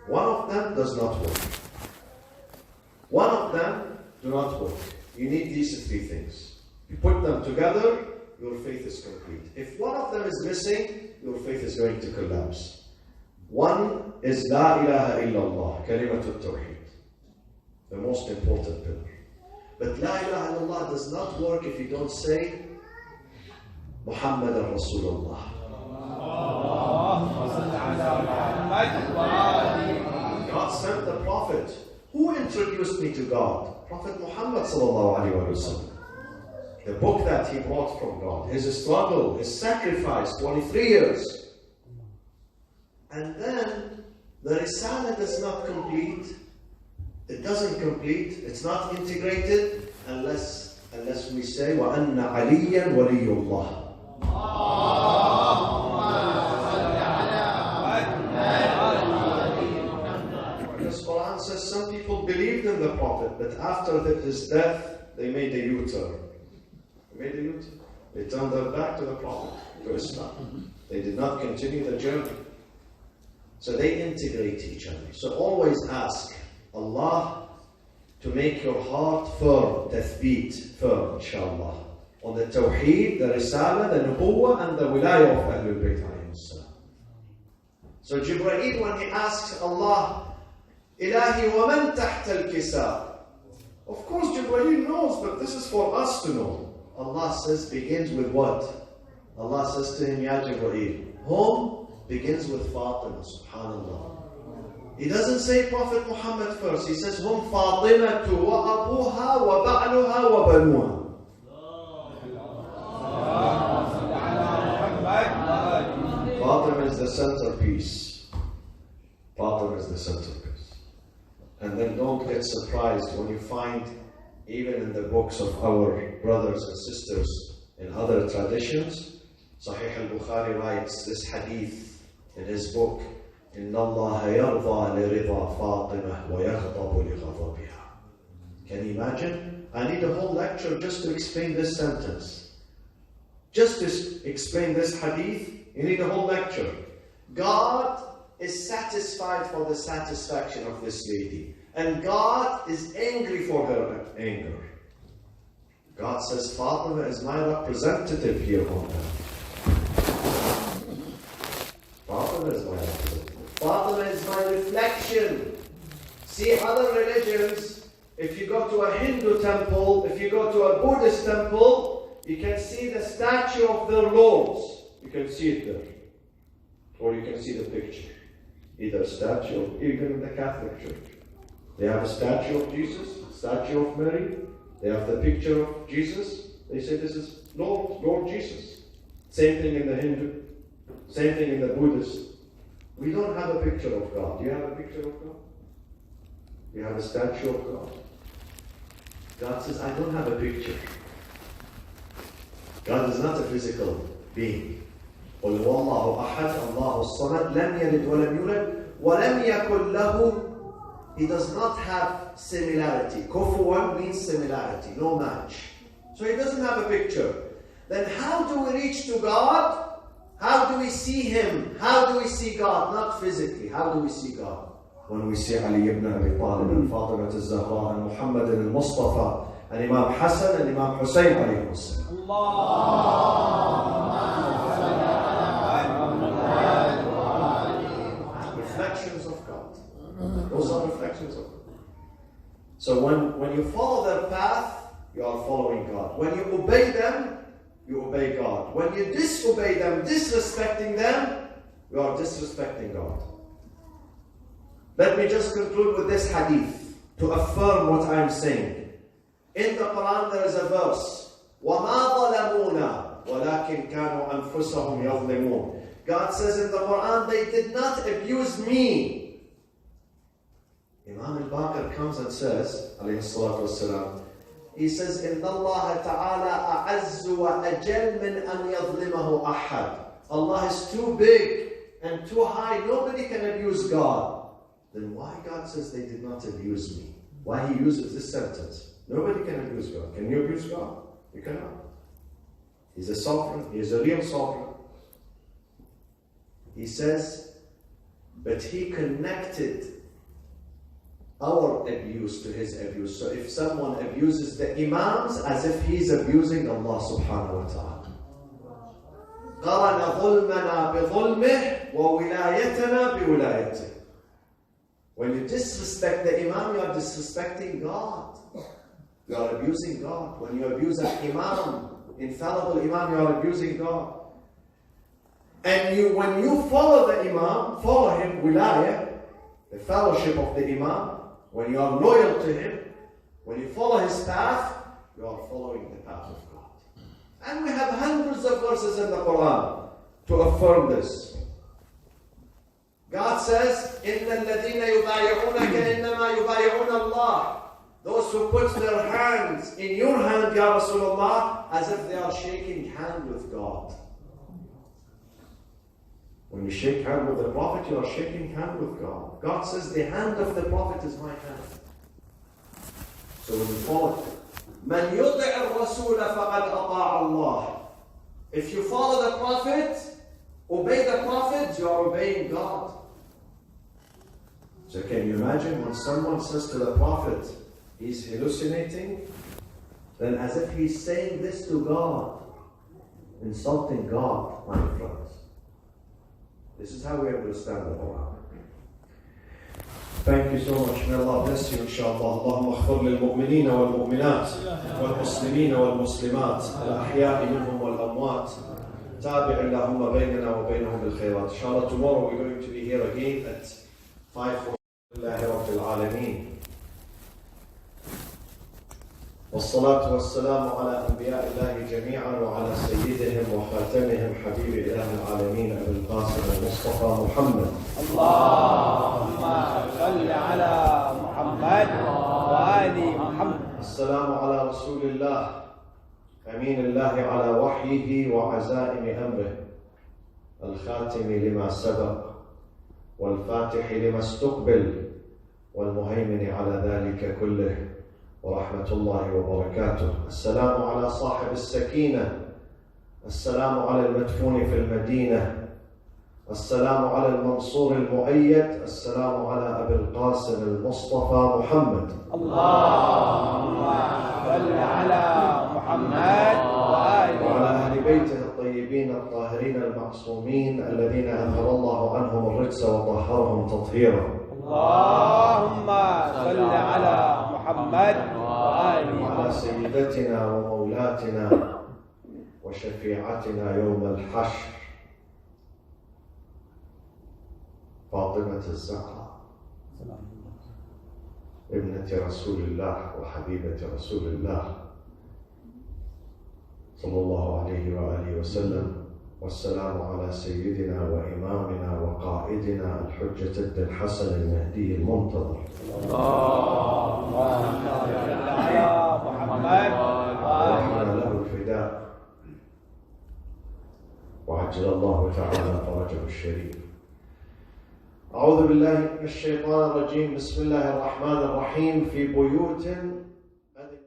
S1: One of them does not work. One of them do not work. You need these 3 things. You put them together, your faith is complete. If one of them is missing, your faith is going to collapse. One is La ilaha illallah, kalimatul tawheed, the most important pillar. But La ilaha illallah does not work if you don't say Muhammadan Rasulullah. God sent the Prophet. Who introduced me to God? Prophet Muhammad sallallahu alaihi wasallam. The book that he brought from God, his struggle, his sacrifice, 23 years. And then the Risala does not complete. It doesn't complete. It's not integrated unless we say وَأَنَّ عَلِيًّا وَلِيُّ اللَّهِ. This Quran says some people believed in the Prophet, but after his death, they made a U-turn. They turned their back to the Prophet, to Islam. They did not continue the journey. So they integrate each other. So always ask Allah to make your heart firm, tathbeet, firm, inshallah. On the Tawheed, the Risala, the Nubuwwah, and the Wilayah of Ahlul Bayt alayhim salam. So Jibreel, when he asks Allah, Ilahi wa man tahta al-kisa? Of course Jibreel knows, but this is for us to know. Allah says, begins with what? Allah says to him, Ya Jibreel, home begins with Fatima, subhanallah. He doesn't say Prophet Muhammad first. He says, hum Fatimatu wa abuha wa ba'luha wa banuha. Fatima is the centerpiece. Fatima is the centerpiece. And then don't get surprised when you find, even in the books of our brothers and sisters in other traditions, Sahih al-Bukhari writes this hadith in his book, إِنَّ اللَّهَ يَرْضَى لِرِضَى فَاطِمَةٍ وَيَغْضَبُ لِغَضَبِهَا. Can you imagine? I need a whole lecture just to explain this sentence. Just to explain this hadith, you need a whole lecture. God is satisfied for the satisfaction of this lady. And God is angry for her anger. God says, Fatima is my representative here on earth. Fatima is my representative. Fatima is my reflection. See, other religions, if you go to a Hindu temple, if you go to a Buddhist temple, you can see the statue of their lords. You can see it there. Or you can see the picture. Either a statue, or even in the Catholic Church. They have a statue of Jesus, a statue of Mary. They have the picture of Jesus. They say this is Lord Jesus. Same thing in the Hindu. Same thing in the Buddhist. We don't have a picture of God. Do you have a picture of God? You have a statue of God. God says, I don't have a picture. God is not a physical being. قُلْ وَاللَّهُ أَحَدٌ اللَّهُ الصَّمَدُ لَمْ يَلِدْ وَلَمْ يُولَدْ وَلَمْ يَكُنْ لَهُ. He does not have similarity. Kufuwan means similarity, no match. So he doesn't have a picture. then how do we reach to God? How do we see Him? How do we see God? Not physically. How do we see God? When we see Ali ibn Abi Talib and Fatima Azzahra and Muhammad and Mostafa and Imam Hassan and Imam Hussein alayhi salam. Reflections of God. Those are reflections of God. So when you follow their path, you are following God. When you obey them, you obey God. When you disobey them, disrespecting them, you are disrespecting God. Let me just conclude with this hadith to affirm what I am saying. In the Quran there is a verse, وَمَا ظَلَمُونَا وَلَكِنْ كَانُوا أَنفُسَهُمْ يَظْلِمُونَ. God says in the Quran, they did not abuse me. Imam al-Baqir comes and says, alayhi salatu wassalam, he says, إِنَّ اللَّهَ تَعَالَى أَعَزُّ وَأَجَلْ مِنْ أَنْ يَظْلِمَهُ أَحَدٍ. Allah is too big and too high, nobody can abuse God. Then why God says they did not abuse me? Why He uses this sentence? Nobody can abuse God. Can you abuse God? You cannot. He's a sovereign. He is a real sovereign. He says, but He connected our abuse to His abuse. So if someone abuses the Imams, as if he's abusing Allah subhanahu wa ta'ala. قَرَنَ ظُلْمَنَا بِظُلْمِهِ وَوِلَايَتَنَا بِوِلَايَتِهِ. When you disrespect the Imam, you are disrespecting God. You are abusing God. When you abuse an Imam, infallible Imam, you are abusing God. And when you follow the Imam, follow him, wilayah, the fellowship of the Imam, when you are loyal to him, when you follow his path, you are following the path of God. And we have hundreds of verses in the Quran to affirm this. God says, إِنَّ الَّذِينَ يُبَايِعُونَكَ إِنَّمَا يُبَايِعُونَ اللَّهِ. Those who put their hands in your hand, Ya Rasulullah, as if they are shaking hand with God. When you shake hand with the Prophet, you are shaking hand with God. God says, the hand of the Prophet is my hand. So when you follow it, مَنْ يُطِعِ الرَّسُولَ فَقَدْ أَطَاعَ اللَّهِ. If you follow the Prophet, obey the Prophet, you are obeying God. So can you imagine when someone says to the Prophet, he's hallucinating, then as if he's saying this to God, insulting God, my friends. This is how we understand the Quran. Thank you so much. May Allah bless you, inshallah. اللهم اغفر للمؤمنين والمؤمنات والمسلمين والمسلمات الأحياء منهم والأموات. تابع اللهم بيننا وبينهم بالخيرات. Inshallah, tomorrow we're going to be here again at 5:00. لله رب العالمين. والصلاة والسلام على أنبياء الله جميعا وعلى سيدهم وخاتمهم حبيب إله العالمين أبي القاسم المصطفى محمد.
S2: اللهم صل على محمد وآل محمد.
S1: السلام على رسول الله أمين الله على وحيه وعزائم أمره الخاتم لما سبق والفاتح لما استقبل والمهيمن على ذلك كله ورحمة الله وبركاته. السلام على صاحب السكينة. السلام على المدفون في المدينة. السلام على المنصور المؤيد. السلام على أبي القاسم المصطفى محمد.
S2: اللهم صل على محمد
S1: وعلى أهل بيته الطيبين الطاهرين المعصومين الذين أظهر الله عنهم الرجس وطهرهم تطهيرا.
S2: اللهم صل على محمد
S1: وعلى سيدتنا ومولاتنا وشفيعتنا يوم الحشر فاطمة الزهرا ابنة رسول الله وحبيبة رسول الله صلى الله عليه وآله وسلم. والسلام على سيدنا وإمامنا وقائدنا الحجة ابن الحسن المهدي المنتظر.
S2: اللهم صل على محمد
S1: ورحمنا له الفداء وعجل الله تعالى فرجه الشريف. أعوذ بالله من الشيطان الرجيم. بسم الله الرحمن الرحيم. في بيوت